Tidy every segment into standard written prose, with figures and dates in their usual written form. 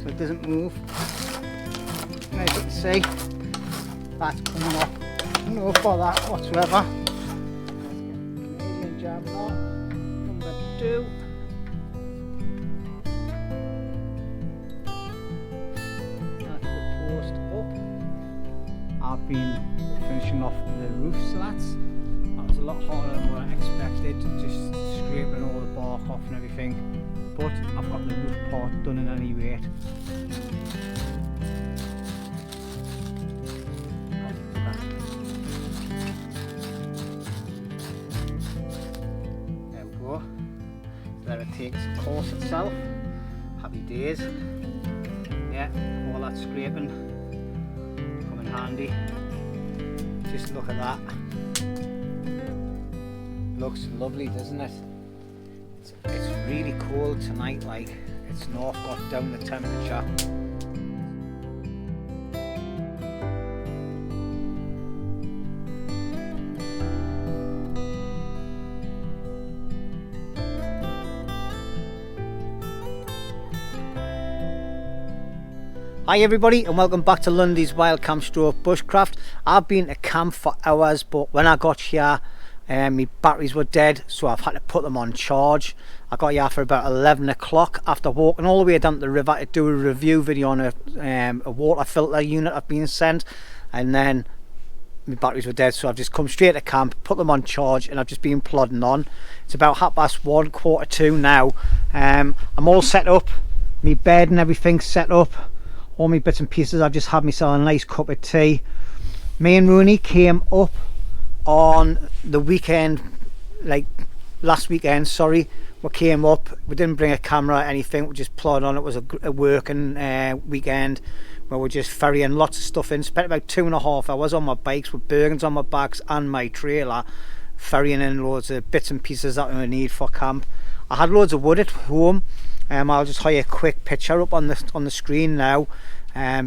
so it doesn't move. And as you can see, that's coming off. No bother whatsoever. Canadian jab knot number 2. That's the post up. I've been finishing off the roof slats. That was a lot harder than what I expected, just scraping all the bark off and everything. But I've got the roof part done in any rate. There we go. There it takes its course itself. Happy days. Yeah, all that scraping come in handy. Just look at that. Looks lovely, doesn't it? It's really cold tonight, like it's not got down the temperature. Hi everybody and welcome back to Lundy's Wild Camp Stroke Bushcraft. I've been at camp for hours, but when I got here my batteries were dead, so I've had to put them on charge. I got here for about 11 o'clock after walking all the way down to the river to do a review video on a water filter unit I've been sent, and then my batteries were dead, so I've just come straight to camp, put them on charge, and I've just been plodding on. It's about 1:30, 1:45 now. I'm all set up, my bed and everything set up, all my bits and pieces. I've just had myself a nice cup of tea. Me and Rooney came up on the weekend, like last weekend, sorry. We came up, we didn't bring a camera or anything, we just plodded on. It was a working weekend where we're just ferrying lots of stuff in. Spent about 2.5 hours on my bikes with Bergens on my backs and my trailer, ferrying in loads of bits and pieces that we need for camp. I had loads of wood at home. I'll just show you a quick picture up on the screen now.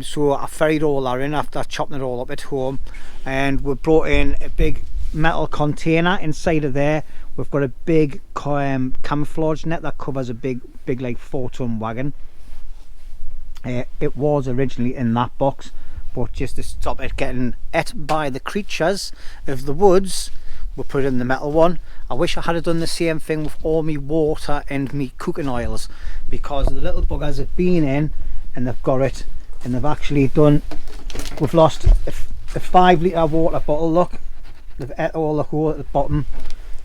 So I ferried all that in after chopping it all up at home, and we brought in a big metal container. Inside of there we've got a big camouflage net that covers a big like 4-ton wagon. It was originally in that box, but just to stop it getting ate by the creatures of the woods, we put it in the metal one. I wish I had done the same thing with all my water and my cooking oils, because the little buggers have been in and they've got it, and they've actually done, we've lost a 5-litre water bottle. Look, they've ate all the hole at the bottom,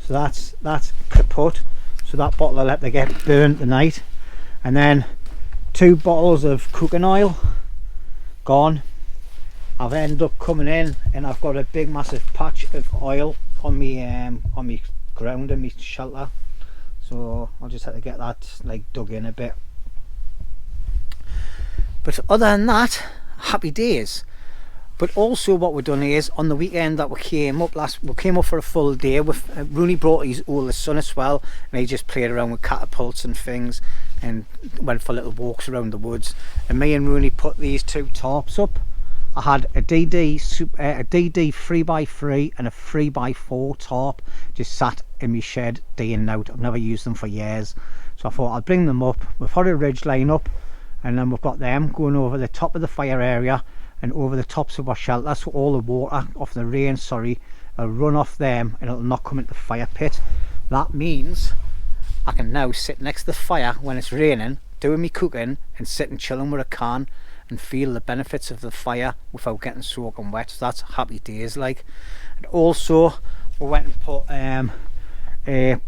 so that's kaput. So that bottle will have to get burned tonight. And then 2 bottles of cooking oil gone. I've ended up coming in and I've got a big massive patch of oil on me ground and me shelter, so I'll just have to get that like dug in a bit. But other than that, happy days. But also what we've done is, on the weekend that we came up for a full day with Rooney brought his oldest son as well, and he just played around with catapults and things and went for little walks around the woods. And me and Rooney put these 2 tarps up. I had a DD 3x3 and a 3x4 tarp just sat in my shed day and night. I've never used them for years, so I thought I'd bring them up. We've had a ridge line up, and then we've got them going over the top of the fire area and over the tops of our shelter, so all the water off the rain, will run off them and it'll not come into the fire pit. That means I can now sit next to the fire when it's raining, doing me cooking and sitting chilling with a can and feel the benefits of the fire without getting soaking wet. So that's happy days like. And also we went and put a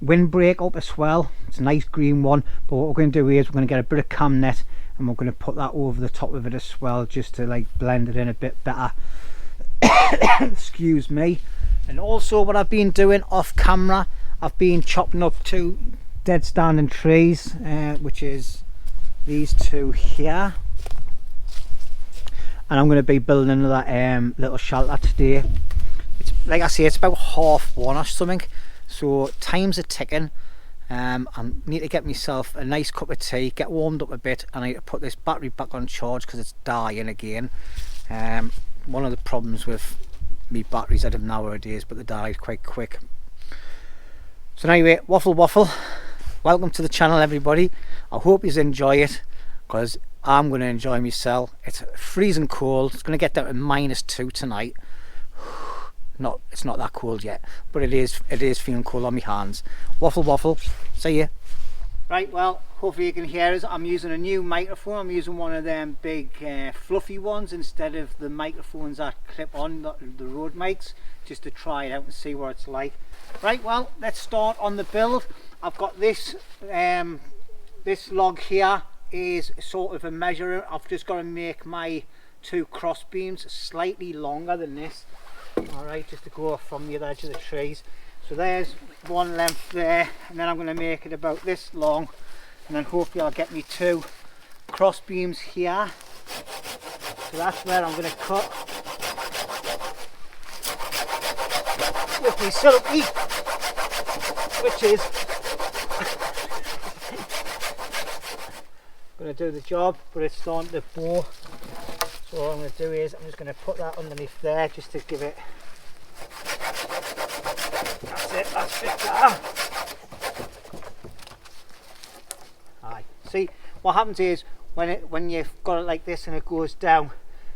windbreak up as well. It's a nice green one, but what we're going to do is we're going to get a bit of cam net and we're going to put that over the top of it as well, just to like blend it in a bit better. Excuse me. And also what I've been doing off camera, I've been chopping up 2 dead standing trees, which is these 2 here, and I'm going to be building another little shelter today. It's like I say, it's about 1:30 or something, so time's a ticking. I need to get myself a nice cup of tea, get warmed up a bit, and I need to put this battery back on charge because it's dying again. One of the problems with me batteries I have nowadays, but they died quite quick. So anyway, waffle, welcome to the channel everybody. I hope you enjoy it. because I'm going to enjoy myself. It's freezing cold. It's going to get down to -2 tonight. It's not that cold yet, but it is feeling cold on my hands. Waffle waffle, see ya. Right, well, hopefully you can hear us. I'm using a new microphone. I'm using one of them big fluffy ones instead of the microphones that clip on, the Rode mics, just to try it out and see what it's like. Right, well, let's start on the build. I've got this this log here is sort of a measure. I've just got to make my 2 cross beams slightly longer than this. Alright, just to go from the other edge of the trees. So there's one length there, and then I'm going to make it about this long, and then hopefully I'll get me 2 cross beams here. So that's where I'm going to cut with my silky, which is going to do the job, but it's starting to bore. So what I'm going to do is I'm just going to put that underneath there just to give it. That's it, that's it there. Aye. See, what happens is when you've got it like this and it goes down,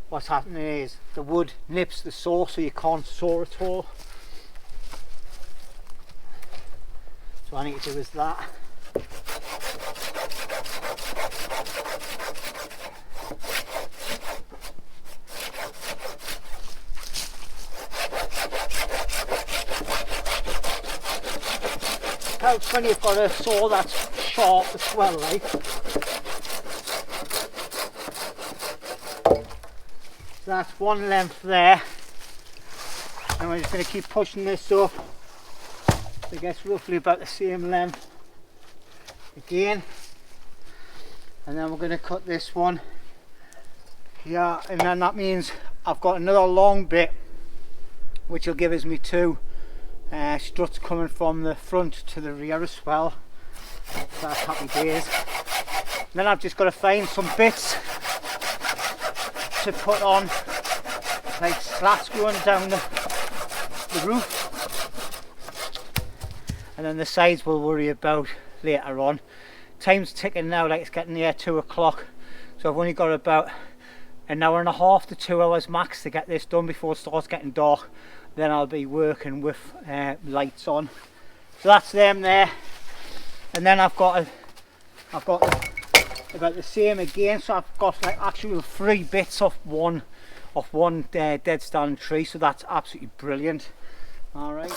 what's happening is the wood nips the saw, so you can't saw at all. So what I need to do is that. Helps when you've got a saw that's sharp as well, right? So that's one length there, and we're just going to keep pushing this up so it gets roughly about the same length again, and then we're going to cut this one here, and then that means I've got another long bit which will give us me 2 struts coming from the front to the rear as well. So that's happy days. And then I've just got to find some bits to put on, like slats going down the roof, and then the sides we'll worry about later on. Time's ticking now, like it's getting near 2 o'clock, so I've only got about an hour and a half to 2 hours max to get this done before it starts getting dark. Then I'll be working with lights on. So that's them there, and then I've got about the same again. So I've got like actual 3 bits off one dead stand tree. So that's absolutely brilliant. All right.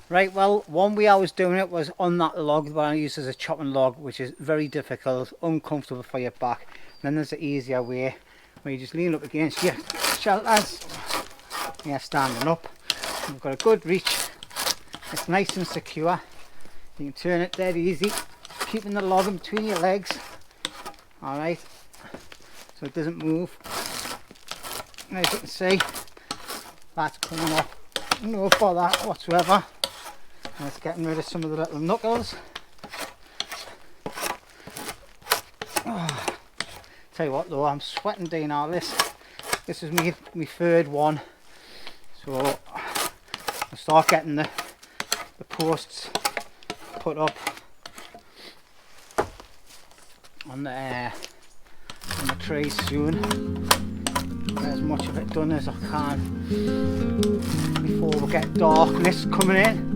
Right, well, one way I was doing it was on that log that I use as a chopping log, which is very difficult, uncomfortable for your back. And then there's an easier way where you just lean up against your shelters. You're standing up. You've got a good reach. It's nice and secure. You can turn it dead easy, keeping the log in between your legs. Alright, so it doesn't move. And as you can see, that's coming off. No bother whatsoever. And it's getting rid of some of the little knuckles. Oh, tell you what though, I'm sweating doing all this. This is my 3rd one. So I'll start getting the posts put up on the trees soon. Get as much of it done as I can before we get darkness coming in.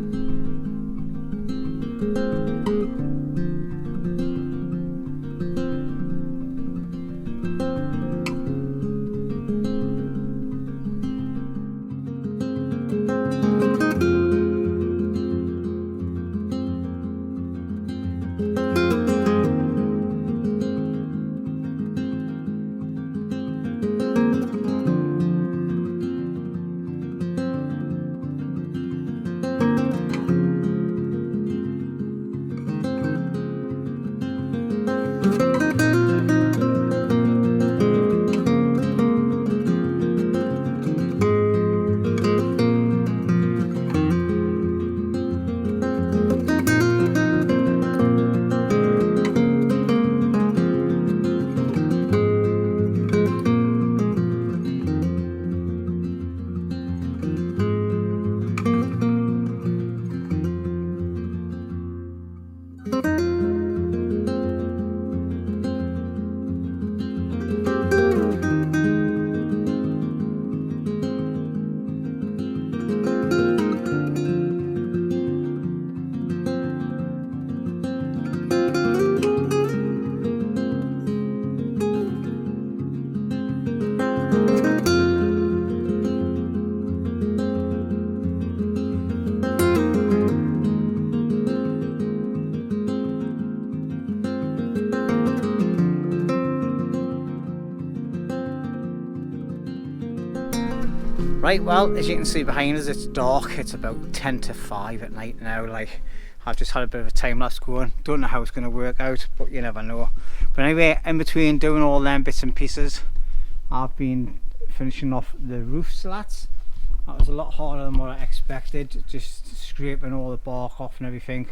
Right, well, as you can see behind us, it's dark. It's about 10 to 5 at night now. Like, I've just had a bit of a time lapse going. Don't know how it's going to work out, but you never know. But anyway, in between doing all them bits and pieces, I've been finishing off the roof slats. That was a lot harder than what I expected, just scraping all the bark off and everything.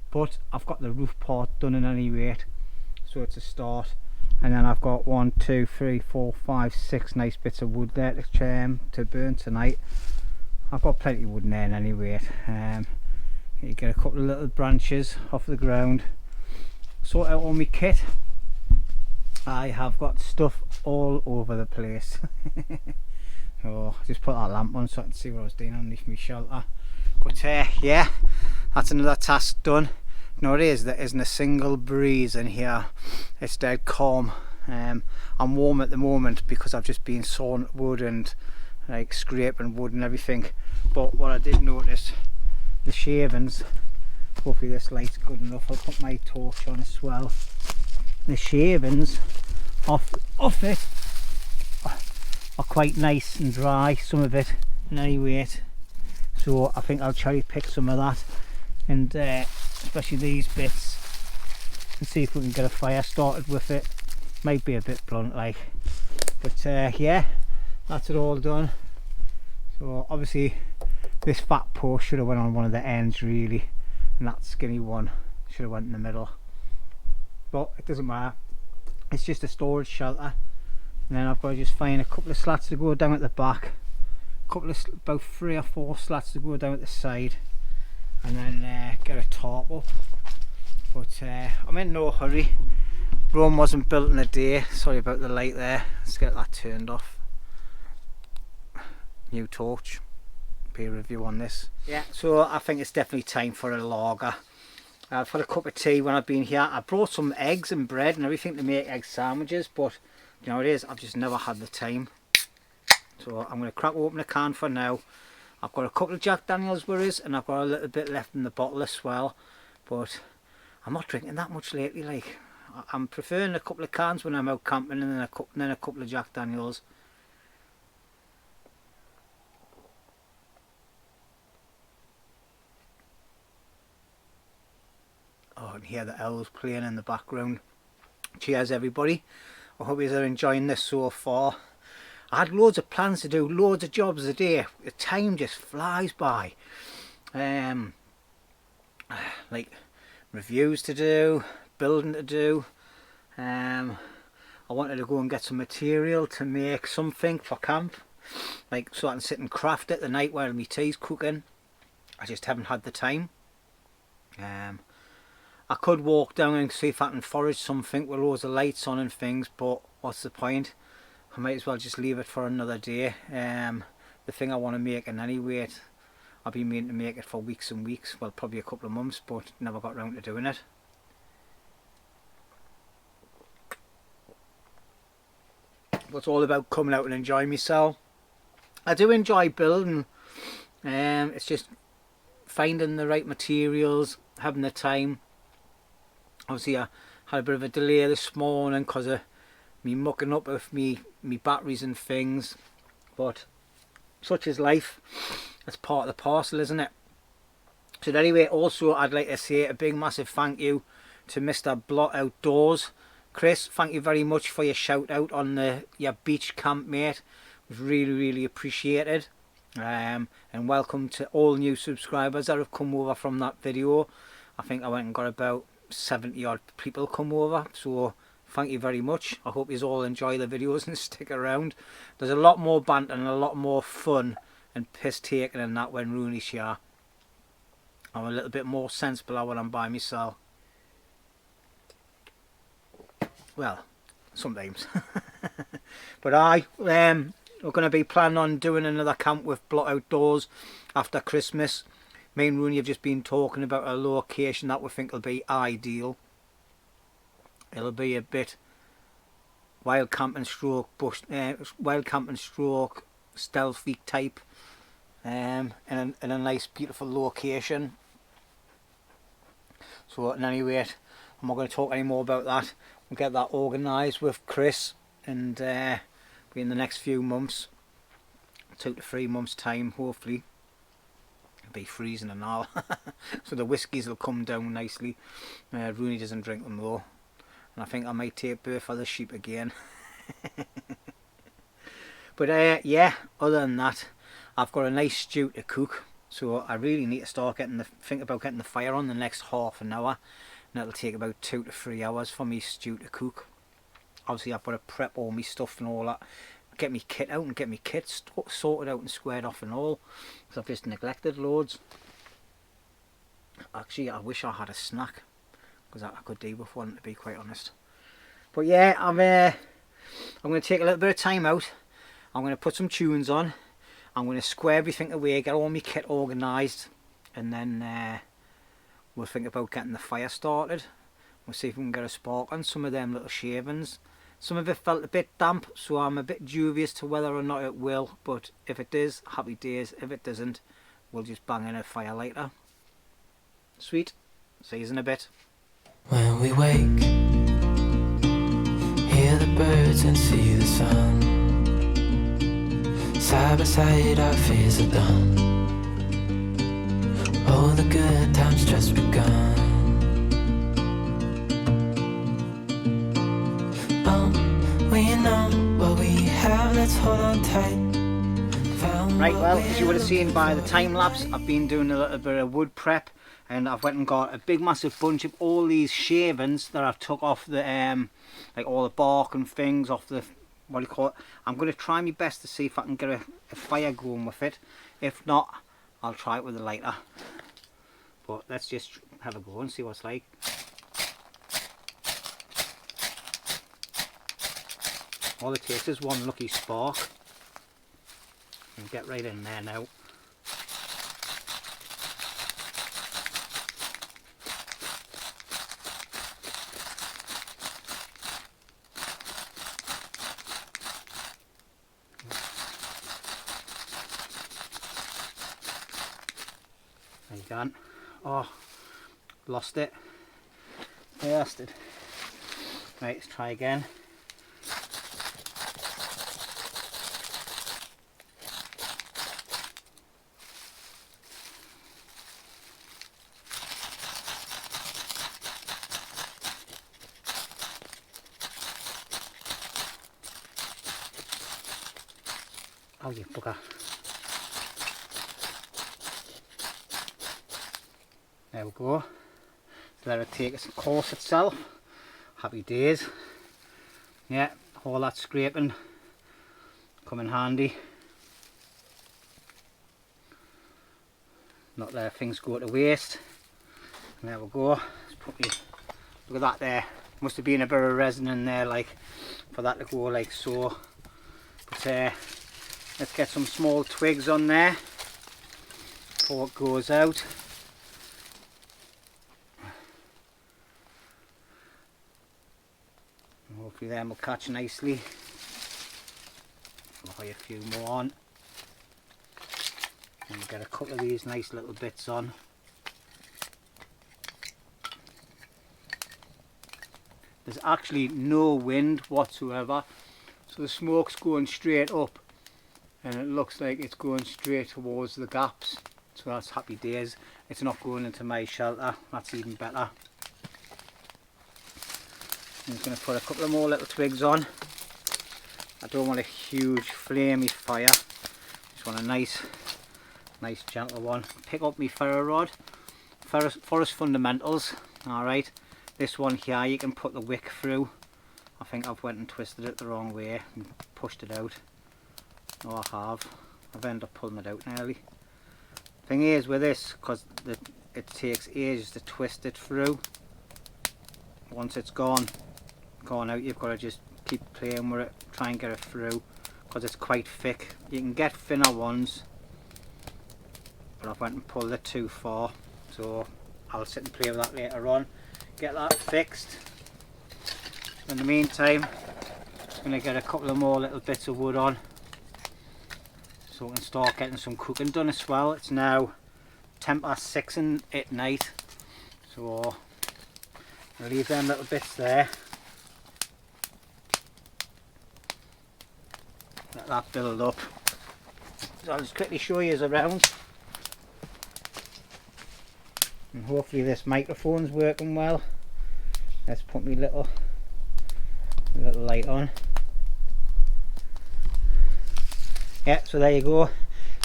But I've got the roof part done in any rate, so it's a start. And then I've got 1, 2, 3, 4, 5, 6 nice bits of wood there to burn tonight. I've got plenty of wood in there in any rate. You get a couple of little branches off the ground. Sort out all my kit. I have got stuff all over the place. Oh, I just put that lamp on so I can see what I was doing underneath my shelter. But yeah, that's another task done. You know what it is, there isn't a single breeze in here. It's dead calm. I'm warm at the moment because I've just been sawing wood and like scraping wood and everything. But what I did notice, the shavings, hopefully this light's good enough, I'll put my torch on as well. The shavings off it are quite nice and dry, some of it in any rate. So I think I'll cherry pick some of that, and especially these bits, and see if we can get a fire started with it. Might be a bit blunt like, but yeah, that's it all done. So obviously this fat post should have went on one of the ends really, and that skinny one should have went in the middle, but it doesn't matter. It's just a storage shelter. And then I've got to just find a couple of slats to go down at the back, about 3 or 4 slats to go down at the side, and then get a tarp up. But I'm in no hurry. Rome wasn't built in a day. Sorry about the light there. Let's get that turned off. New torch. Peer review on this. Yeah, so I think it's definitely time for a lager. I've had a cup of tea when I've been here. I brought some eggs and bread and everything to make egg sandwiches, but you know what it is, I've just never had the time. So I'm going to crack open a can for now. I've got a couple of Jack Daniels with us, and I've got a little bit left in the bottle as well. But I'm not drinking that much lately. Like, I'm preferring a couple of cans when I'm out camping, and then a couple of Jack Daniels. Oh, I can hear the owls playing in the background. Cheers everybody. I hope you are enjoying this so far. I had loads of plans to do, loads of jobs a day. The time just flies by. Like reviews to do, building to do. I wanted to go and get some material to make something for camp, like so I can sit and craft it the night while my tea's cooking. I just haven't had the time. I could walk down and see if I can forage something with loads of lights on and things, but what's the point? I might as well just leave it for another day. The thing I want to make in any rate, I've been meaning to make it for weeks and weeks, well probably a couple of months, but never got round to doing it. But it's all about coming out and enjoying myself. I do enjoy building, it's just finding the right materials, having the time. Obviously I had a bit of a delay this morning because of me mucking up with me batteries and things, but such is life. That's part of the parcel, isn't it? So anyway, also I'd like to say a big massive thank you to Mr. Blot Outdoors. Chris, thank you very much for your shout out on your beach camp, mate. It was really appreciated. And welcome to all new subscribers that have come over from that video. I think I went and got about 70 odd people come over, so thank you very much. I hope you all enjoy the videos and stick around. There's a lot more banter and a lot more fun and piss taking and that when Rooney's here. I'm a little bit more sensible when I'm by myself. Well, sometimes. But we're going to be planning on doing another camp with Blot Outdoors after Christmas. Me and Rooney have just been talking about a location that we think will be ideal. It'll be a bit wild camping stroke stealthy type, in a nice beautiful location. So at any rate, I'm not going to talk any more about that. We'll get that organised with Chris, and be in the next few months. 2 to 3 months time, hopefully. It'll be freezing and all. So the whiskies will come down nicely. Rooney doesn't drink them though. And I think I might take birth for the sheep again. But yeah, other than that, I've got a nice stew to cook. So I really need to start think about getting the fire on the next half an hour. And it'll take about 2 to 3 hours for me stew to cook. Obviously I've got to prep all my stuff and all that. Get me kit out and get me kit sorted out and squared off and all. Because I've just neglected loads. Actually, I wish I had a snack. Because I could do with one, to be quite honest. But yeah, I'm going to take a little bit of time out. I'm going to put some tunes on. I'm going to square everything away, get all my kit organised. And then we'll think about getting the fire started. We'll see if we can get a spark on some of them little shavings. Some of it felt a bit damp, so I'm a bit dubious to whether or not it will. But if it is, happy days. If it doesn't, we'll just bang in a fire later. Sweet. See you in a bit. When we wake, hear the birds and see the sun. Side by side our fears are done. All the good times just begun. We know what we have, let's hold on tight. Right, well, as you would have seen by the time lapse, I've been doing a little bit of wood prep, and I've went and got a big massive bunch of all these shavings that I've took off the like all the bark and things off the, what do you call it. I'm going to try my best to see if I can get a fire going with it. If not, I'll try it with a lighter. But let's just have a go and see what it's like. All it takes is one lucky spark. And get right in there now. There you go. Oh, lost it. Bastard. Right, let's try again. Oh, you bugger. There we go. Let it take its course itself. Happy days. Yeah, all that scraping come in handy. Not let things go to waste. And there we go. Let's put me, look at that there. Must have been a bit of resin in there, like, for that to go like so. But let's get some small twigs on there before it goes out. And hopefully them will catch nicely. I'll lay a few more on. And we'll get a couple of these nice little bits on. There's actually no wind whatsoever, so the smoke's going straight up. And it looks like it's going straight towards the gaps, so that's happy days. It's not going into my shelter, that's even better. I'm just going to put a couple of more little twigs on. I don't want a huge flamey fire, just want a nice gentle one. Pick up my ferro rod, Forest Fundamentals. Alright, this one here you can put the wick through. I think I've went and twisted it the wrong way and pushed it out. No, I have. I've ended up pulling it out nearly. Thing is with this, because it takes ages to twist it through. Once it's gone out, you've got to just keep playing with it, try and get it through, because it's quite thick. You can get thinner ones, but I've went and pulled it too far, so I'll sit and play with that later on, get that fixed. In the meantime, I'm going to get a couple of more little bits of wood on, so we can start getting some cooking done as well. It's now 6:10 at night, so I'll leave them little bits there. Let that build up. So I'll just quickly show you around. And hopefully this microphone's working well. Let's put my little light on. Yeah, so there you go.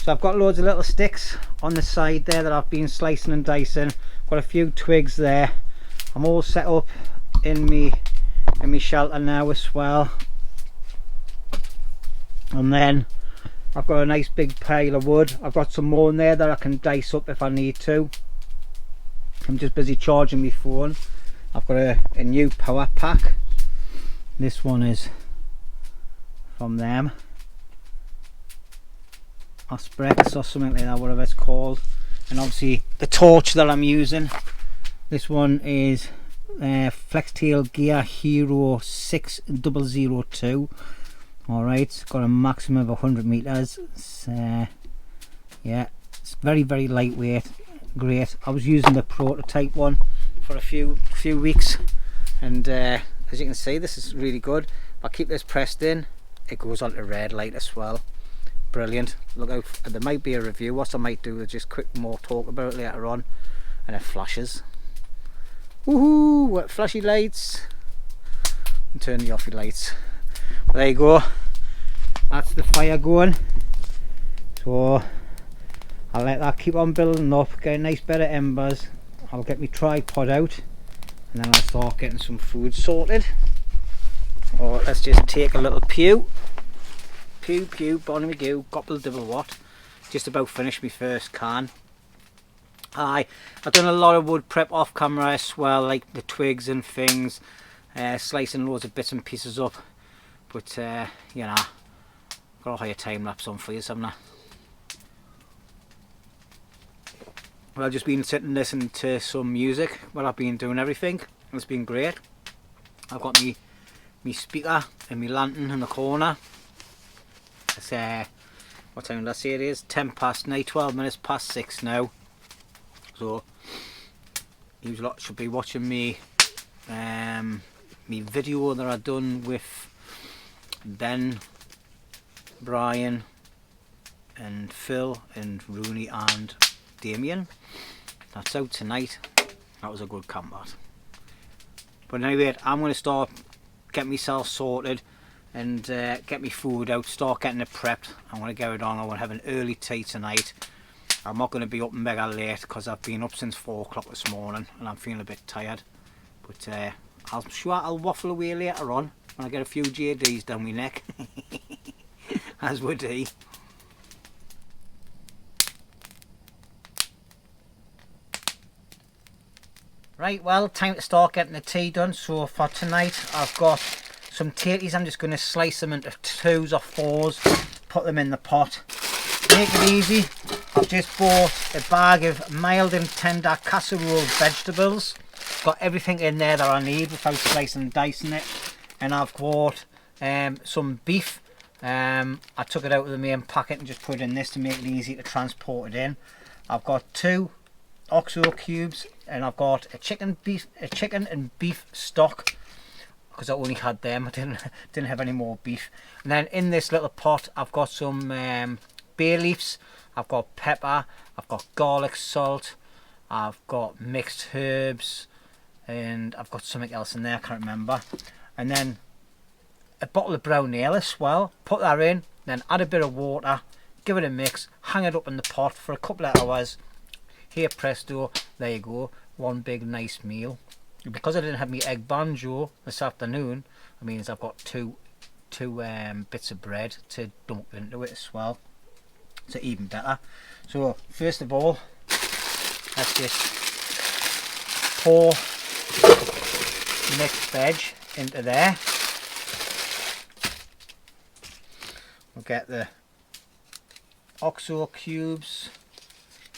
So I've got loads of little sticks on the side there that I've been slicing and dicing. Got a few twigs there. I'm all set up in me shelter now as well. And then I've got a nice big pile of wood. I've got some more in there that I can dice up if I need to. I'm just busy charging my phone. I've got a new power pack. This one is from them, AsperX or something like that, whatever it's called. And obviously the torch that I'm using, this one is Flextail Gear Hero 6002. Alright, it's got a maximum of 100 meters. Yeah, it's very lightweight, great. I was using the prototype one for a few weeks, and as you can see, this is really good. If I keep this pressed in, it goes on to red light as well. Brilliant. Look out, there might be a review. What I might do is just quick more talk about it later on. And it flashes. Woohoo! What flashy lights! And turn the offy lights. Well, there you go. That's the fire going. So I'll let that keep on building up, get a nice bed of embers. I'll get my tripod out, and then I'll start getting some food sorted. Or let's just take a little pew, bonny goo, gobble dibble what. Just about finished my first can. I've done a lot of wood prep off camera as well, like the twigs and things, slicing loads of bits and pieces up. But you know, got a higher time lapse on for you, haven't I? Well, I've just been sitting listening to some music while I've been doing everything. It's been great. I've got me speaker and my lantern in the corner. It's what time did I say it is? 10 past 9, 12 minutes past 6 now. So you lot should be watching me video that I've done with Ben, Brian and Phil and Rooney and Damien. That's out tonight. That was a good combat. But anyway, I'm going to start getting myself sorted and get my food out, start getting it prepped. I'm going to get it on. I want to have an early tea tonight. I'm not going to be up mega late because I've been up since 4 o'clock this morning and I'm feeling a bit tired. But I'm sure I'll waffle away later on when I get a few JDs down my neck. As would he. Right, well, time to start getting the tea done. So for tonight I've got some tatties. I'm just going to slice them into 2s or 4s, put them in the pot. Make it easy. I've just bought a bag of mild and tender casserole vegetables. Got everything in there that I need without slicing and dicing it. And I've bought some beef. I took it out of the main packet and just put it in this to make it easy to transport it in. I've got 2 oxo cubes, and I've got a chicken and beef stock because I only had them. I didn't have any more beef. And then in this little pot I've got some bay leaves, I've got pepper, I've got garlic salt, I've got mixed herbs, and I've got something else in there, I can't remember. And then a bottle of brown ale as well. Put that in, then add a bit of water, give it a mix, hang it up in the pot for a couple of hours. Here presto, there you go, one big nice meal. Because I didn't have my egg banjo this afternoon, it means I've got two bits of bread to dump into it as well. So even better. So first of all, let's just pour mixed veg into there. We'll get the oxo cubes.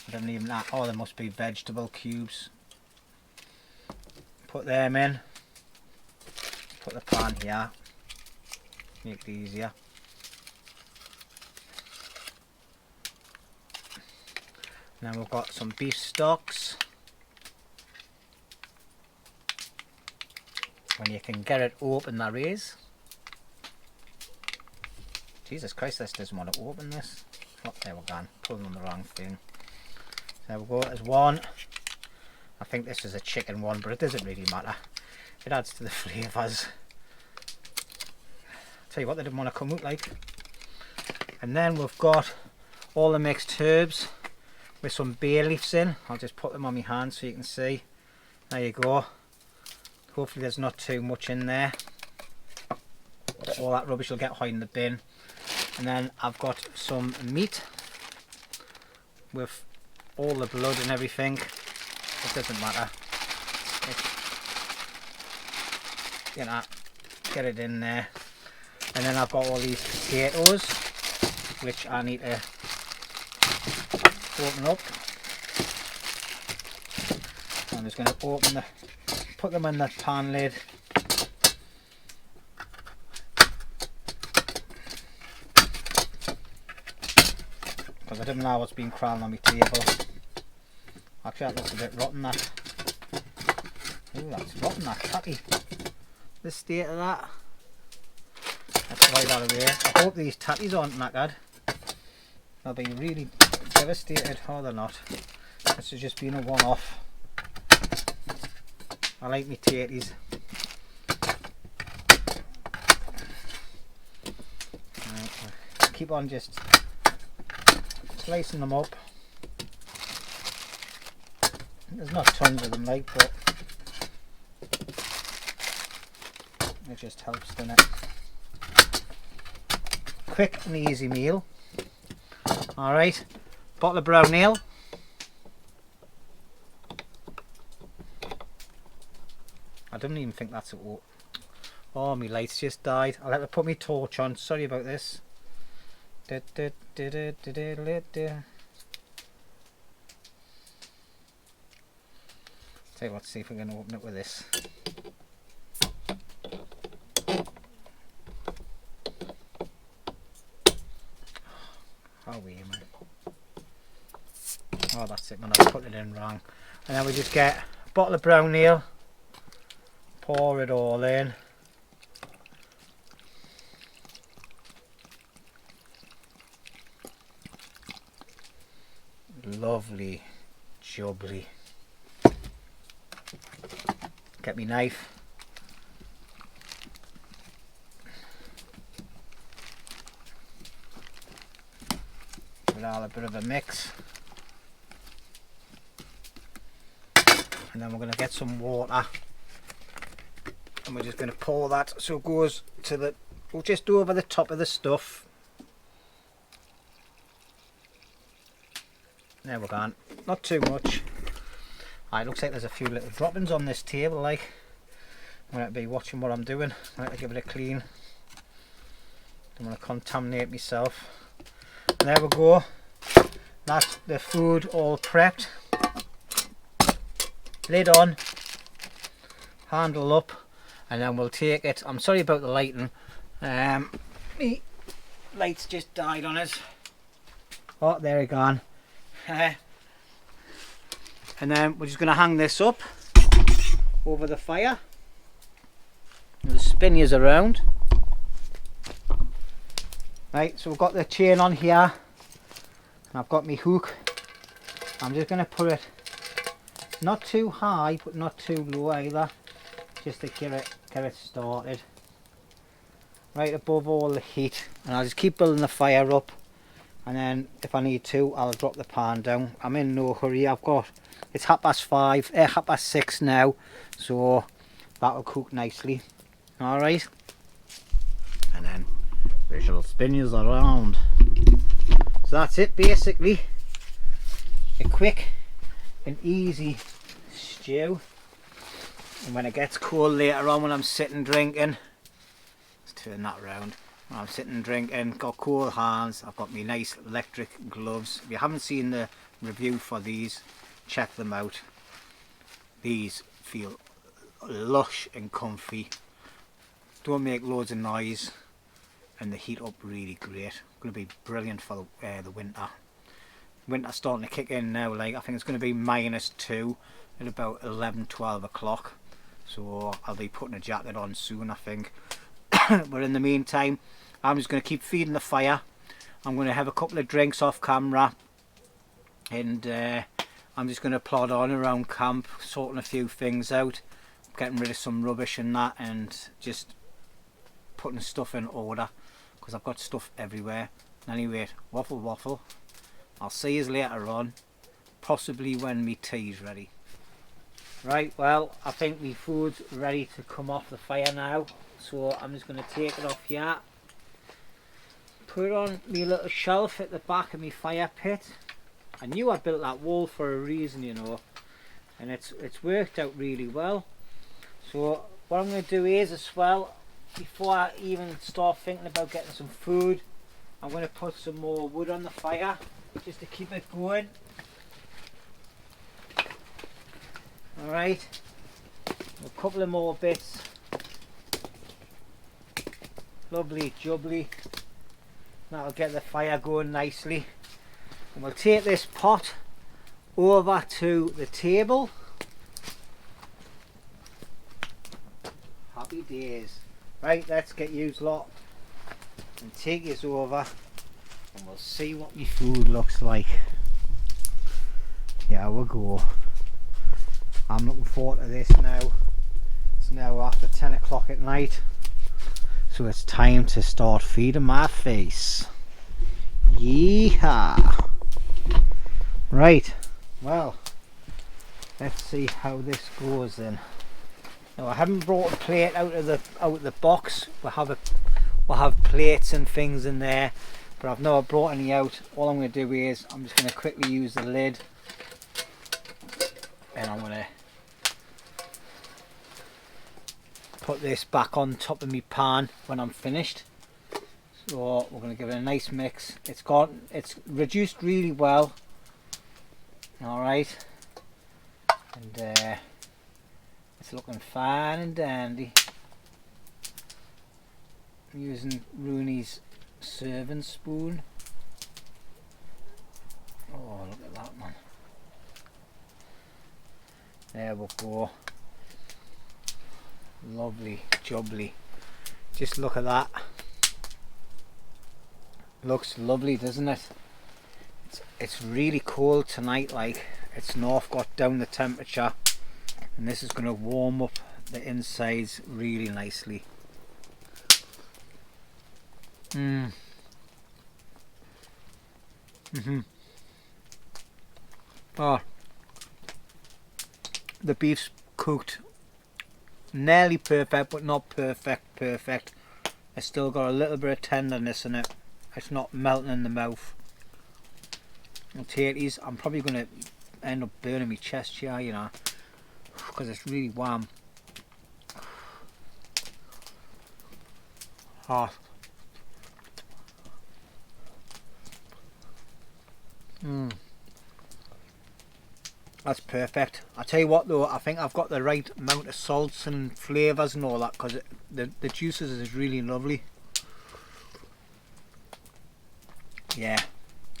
I don't even know. Oh, there must be vegetable cubes. Put them in. Put the pan here. Make it easier. Now we've got some beef stocks. When you can get it open, there is. Jesus Christ, this doesn't want to open this. Oh, there we're gone, pulling on the wrong thing. There we go, there's one. I think this is a chicken one, but it doesn't really matter. It adds to the flavours. Tell you what, they didn't want to come out like. And then we've got all the mixed herbs with some bay leaves in. I'll just put them on my hand so you can see. There you go. Hopefully there's not too much in there. All that rubbish will get high in the bin. And then I've got some meat with all the blood and everything. It doesn't matter. You know, get it in there. And then I've got all these potatoes, which I need to open up. I'm just going to put them in the pan lid. Because I didn't know what's been crawling on my table. Actually, that looks a bit rotten, that. Ooh, that's rotten, that tatty. The state of that. Let's throw that away. I hope these tatties aren't knackered. They'll be really devastated. Oh, they're not. This has just been a one-off. I like me tatties. Right, keep on just slicing them up. There's not tons of them, like, but it just helps, doesn't it? Quick and easy meal. Alright, bottle of brown ale. I don't even think that's a... Oh, my lights just died. I'll have to put my torch on. Sorry about this. Tell you what, see if we're going to open it with this. Oh, we man. Oh, that's it, man. I put it in wrong. And then we just get a bottle of brown ale, pour it all in. Lovely, jubbly. Get me knife. With all a bit of a mix. And then we're going to get some water. And we're just going to pour that so it goes to the, just over the top of the stuff. There we're gone. Not too much. It looks like there's a few little droppings on this table, like. I'm going to be watching what I'm doing. I like to give it a clean. Don't want to contaminate myself. And there we go. That's the food all prepped. Lid on. Handle up. And then we'll take it. I'm sorry about the lighting. Me lights just died on it. Oh, there it gone. And then we're just going to hang this up over the fire. We'll spin yours around. Right, so we've got the chain on here. And I've got my hook. I'm just going to put it not too high, but not too low either. Just to get it started. Right above all the heat. And I'll just keep building the fire up. And then if I need to, I'll drop the pan down. I'm in no hurry. It's 6:30 now, so that'll cook nicely. Alright, and then we shall spin yours around. So that's it, basically. A quick and easy stew. And when it gets cold later on, when I'm sitting drinking, let's turn that around. When I'm sitting drinking, got cold hands, I've got my nice electric gloves. If you haven't seen the review for these, check them out. These feel lush and comfy, don't make loads of noise, and they heat up really great. Going to be brilliant for the winter. Winter's starting to kick in now. Like, I think it's going to be -2 at about 11-12 o'clock, so I'll be putting a jacket on soon, I think. But in the meantime, I'm just going to keep feeding the fire. I'm going to have a couple of drinks off camera, and I'm just going to plod on around camp, sorting a few things out, getting rid of some rubbish and that, and just putting stuff in order, because I've got stuff everywhere. Anyway, waffle, I'll see you later on, possibly when my tea's ready. Right, well, I think my food's ready to come off the fire now, so I'm just going to take it off here, put it on my little shelf at the back of my fire pit. I knew I built that wall for a reason, you know, and it's worked out really well. So what I'm going to do is, as well, before I even start thinking about getting some food, I'm going to put some more wood on the fire just to keep it going. Alright, a couple of more bits. Lovely jubbly. That'll get the fire going nicely. And we'll take this pot over to the table. Happy days. Right, let's get you lot and take this over, and we'll see what my food looks like. Yeah, we'll go. I'm looking forward to this now. It's now after 10 o'clock at night, so it's time to start feeding my face. Yeehaw! Right, well, let's see how this goes then. Now, I haven't brought a plate out of the box. We'll have plates and things in there, but I've never brought any out. All I'm going to do is I'm just going to quickly use the lid, and I'm going to put this back on top of my pan when I'm finished. So we're going to give it a nice mix. It's reduced really well. Alright, and it's looking fine and dandy. I'm using Rooney's serving spoon. Oh, look at that, man. There we go. Lovely jubbly. Just look at that. Looks lovely, doesn't it? It's really cold tonight, like it's north got down the temperature, and this is going to warm up the insides really nicely. Oh, the beef's cooked nearly perfect, but not perfect. It's still got a little bit of tenderness in it. It's not melting in the mouth. Potatoes, I'm probably going to end up burning my chest here, you know, because it's really warm. Oh. That's perfect. I tell you what though, I think I've got the right amount of salts and flavours and all that, because the juices is really lovely. Yeah,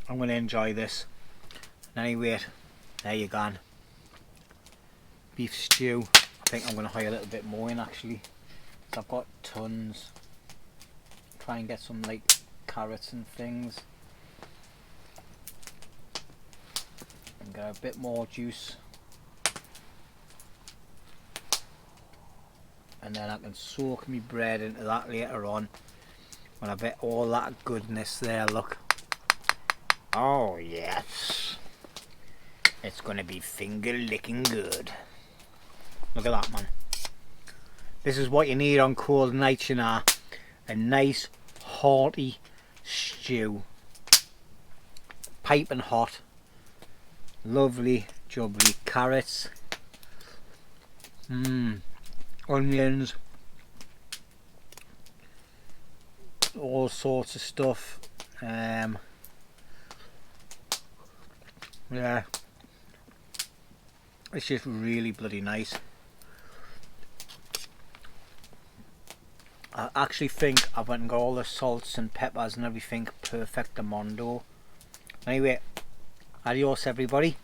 I'm going to enjoy this. Anyway, there you go. Beef stew. I think I'm going to hire a little bit more in actually, because I've got tons. Try and get some like carrots and things, and get a bit more juice, and then I can soak my bread into that later on when I get all that goodness there. Look. Oh yes, it's gonna be finger licking good. Look at that, man. This is what you need on cold nights, you know. A nice hearty stew, piping hot, lovely jubbly carrots, onions, all sorts of stuff. Yeah, it's just really bloody nice. I actually think I went and got all the salts and peppers and everything perfectamundo. Anyway, adios everybody.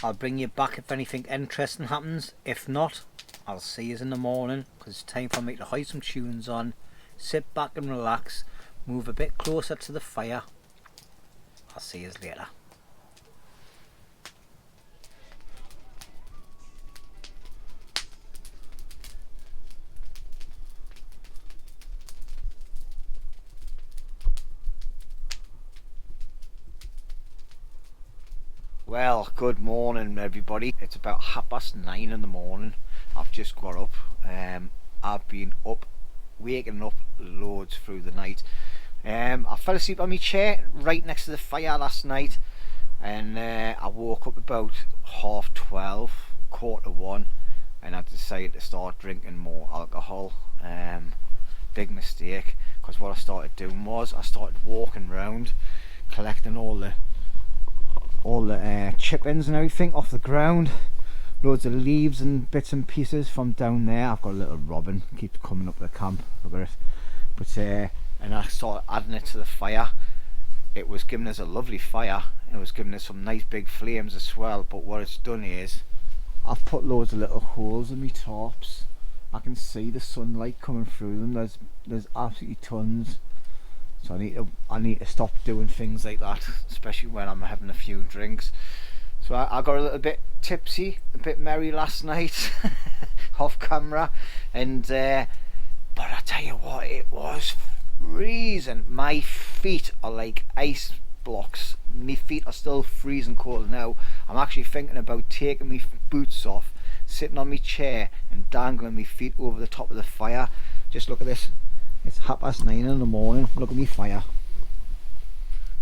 I'll bring you back if anything interesting happens. If not, I'll see you in the morning, because it's time for me to hide some tunes on, sit back and relax, move a bit closer to the fire. I'll see you later. Well, good morning everybody. It's about 9:30 in the morning. I've just got up. I've been up, waking up loads through the night. I fell asleep on my chair right next to the fire last night, and I woke up about 12:30, 1:45, and I decided to start drinking more alcohol. Big mistake, because what I started doing was I started walking around collecting all the chippings and everything off the ground, loads of leaves and bits and pieces from down there. I've got a little robin, keeps coming up the camp, look at it. But and I started adding it to the fire. It was giving us a lovely fire, it was giving us some nice big flames as well. But what it's done is I've put loads of little holes in my tops. I can see the sunlight coming through them. There's absolutely tons. So I need to stop doing things like that, especially when I'm having a few drinks. So I got a little bit tipsy, a bit merry last night off camera, and but I tell you what, it was freezing. My feet are like ice blocks. My feet are still freezing cold now. I'm actually thinking about taking my boots off, sitting on my chair and dangling my feet over the top of the fire. Just look at this. It's 9:30 in the morning. Look at me fire.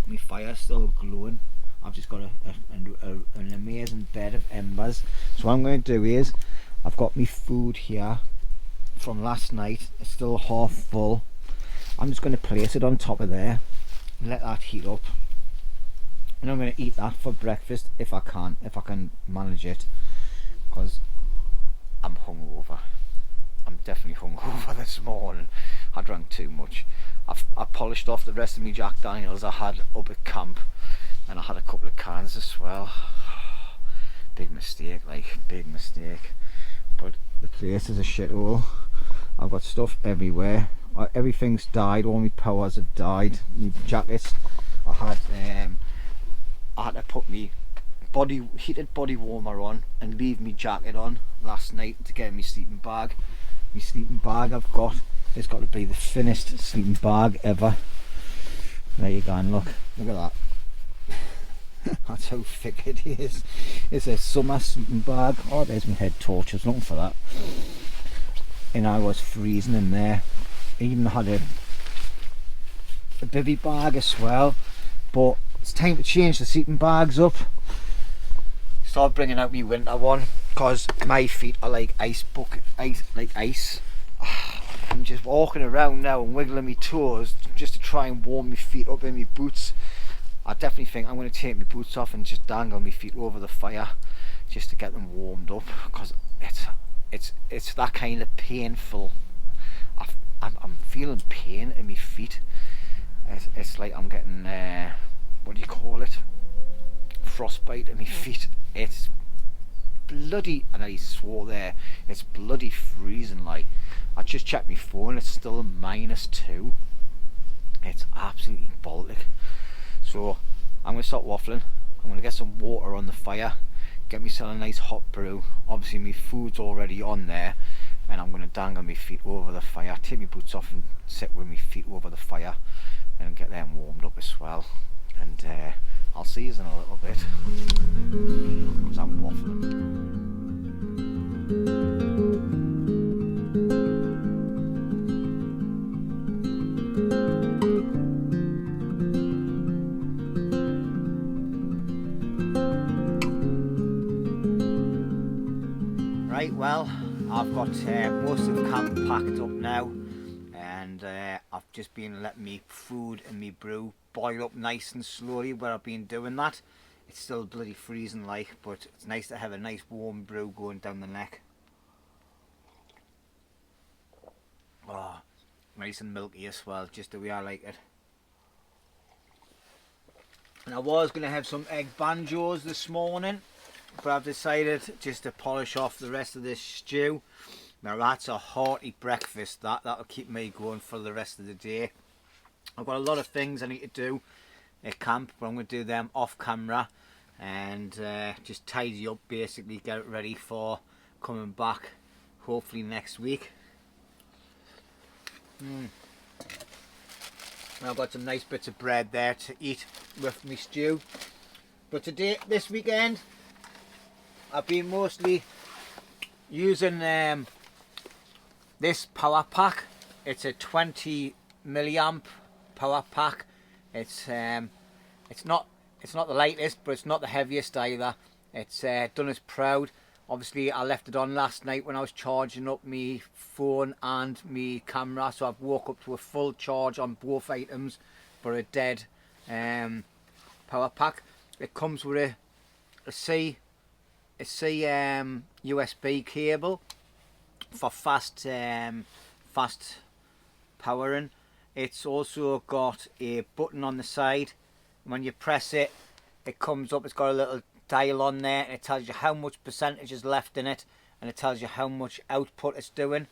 My fire's still glowing. I've just got an amazing bed of embers. So what I'm going to do is, I've got my food here from last night. It's still half full. I'm just going to place it on top of there and let that heat up. And I'm going to eat that for breakfast if I can manage it, because I'm hungover. I'm definitely hungover this morning. I drank too much. I polished off the rest of my Jack Daniels I had up at camp, and I had a couple of cans as well. Big mistake, like, big mistake. But the place is a shithole. I've got stuff everywhere. Everything's died. All my powers have died. My jackets, I had to put me heated body warmer on and leave my jacket on last night to get in my sleeping bag. My sleeping bag I've got, it's got to be the thinnest sleeping bag ever. There you go, and look at that. That's how thick it is. It's a summer sleeping bag. Oh, there's my head torch, I was looking for that. And I was freezing in there. I even had a bivvy bag as well. But it's time to change the sleeping bags up. Start bringing out my winter one, because my feet are like ice. I'm just walking around now and wiggling my toes just to try and warm my feet up in my boots. I definitely think I'm going to take my boots off and just dangle my feet over the fire just to get them warmed up, because it's that kind of painful. I'm feeling pain in my feet. It's like I'm getting what do you call it? Frostbite in my feet. It's bloody, and I swore there, it's bloody freezing. Like, I just checked my phone, it's still -2. It's absolutely Baltic. So I'm going to stop waffling. I'm going to get some water on the fire, get myself a nice hot brew. Obviously my food's already on there, and I'm going to dangle my feet over the fire, take my boots off and sit with my feet over the fire and get them warmed up as well. And I'll see you in a little bit, because I'm waffling. Right, well, I've got most of camp packed up now, and I've just been letting me food and me brew boil up nice and slowly where I've been doing that. It's still bloody freezing like, but it's nice to have a nice warm brew going down the neck. Oh, nice and milky as well, just the way I like it. And I was going to have some egg banjos this morning, but I've decided just to polish off the rest of this stew. Now that's a hearty breakfast, that'll keep me going for the rest of the day. I've got a lot of things I need to do at camp, but I'm going to do them off camera and just tidy up, basically get it ready for coming back hopefully next week. I've got some nice bits of bread there to eat with my stew. But today, this weekend, I've been mostly using this power pack. It's a 20 milliamp power pack. It's not the lightest, but it's not the heaviest either. It's done us proud. Obviously, I left it on last night when I was charging up my phone and my camera, so I've woke up to a full charge on both items for a dead power pack. It comes with a C USB cable for fast powering. It's also got a button on the side. When you press it, it comes up. It's got a little dial on there, and it tells you how much percentage is left in it, and it tells you how much output it's doing.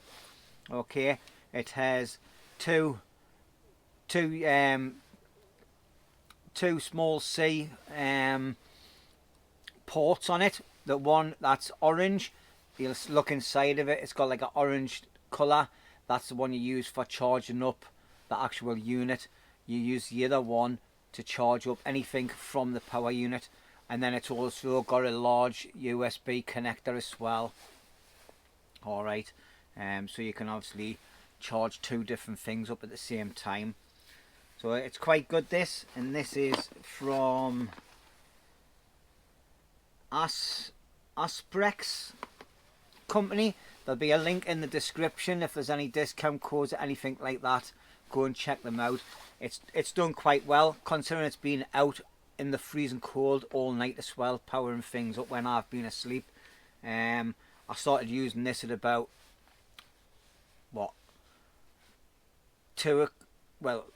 Okay, it has two small C ports on it. The one that's orange, you'll look inside of it, it's got like an orange colour. That's the one you use for charging up the actual unit. You use the other one to charge up anything from the power unit. And then it's also got a large USB connector as well. Alright, so you can obviously charge two different things up at the same time. So it's quite good, this. And this is from AsperX company. There'll be a link in the description if there's any discount codes or anything like that. Go and check them out. It's done quite well, considering it's been out in the freezing cold all night as well, powering things up when I've been asleep. I started using this at about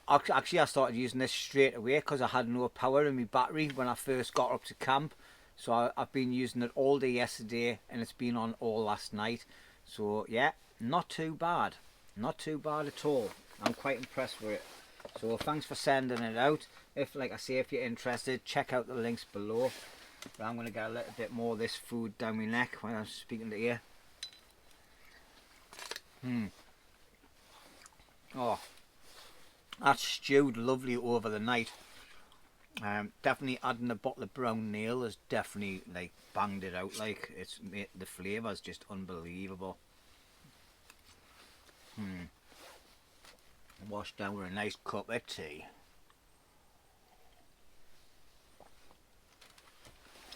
actually I started using this straight away because I had no power in my battery when I first got up to camp. So I've been using it all day yesterday, and it's been on all last night. So yeah, not too bad, not too bad at all. I'm quite impressed with it. So thanks for sending it out. If, like I say, if you're interested, check out the links below. But I'm going to get a little bit more of this food down my neck when I'm speaking to you. Oh, that's stewed lovely over the night. Definitely adding a bottle of brown ale has definitely like banged it out. Like, it's made the flavour is just unbelievable. Washed down with a nice cup of tea.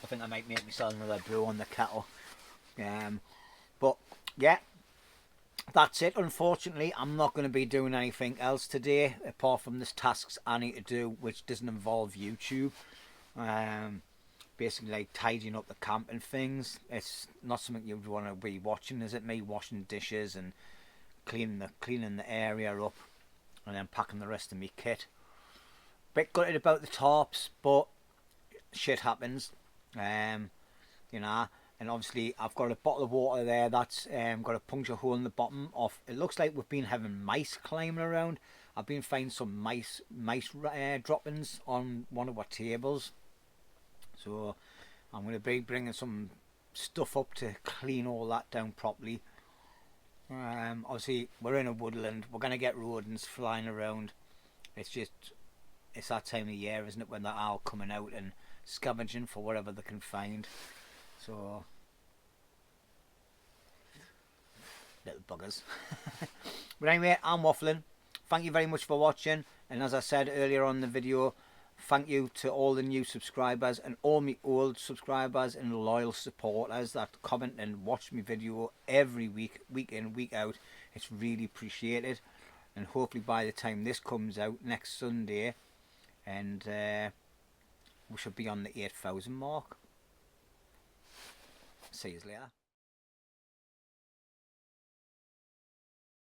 I think I might make myself another brew on the kettle. But yeah, that's it. Unfortunately, I'm not going to be doing anything else today apart from this tasks I need to do, which doesn't involve YouTube. Basically like tidying up the camp and things. It's not something you would want to be watching, is it? Me washing dishes and cleaning the area up, and then packing the rest of my kit. Bit gutted about the tarps, but shit happens. You know, and obviously I've got a bottle of water there that's got a puncture hole in the bottom of. It looks like we've been having mice climbing around. I've been finding some mice droppings on one of our tables, so I'm going to be bringing some stuff up to clean all that down properly. Obviously we're in a woodland, we're going to get rodents flying around. It's that time of year, isn't it, when they're all coming out and scavenging for whatever they can find. So, little buggers. But anyway, I'm waffling. Thank you very much for watching, and as I said earlier on in the video, thank you to all the new subscribers and all my old subscribers and loyal supporters that comment and watch my video every week, week in, week out. It's really appreciated, and hopefully by the time this comes out next Sunday, and we should be on the 8,000 mark. See you later.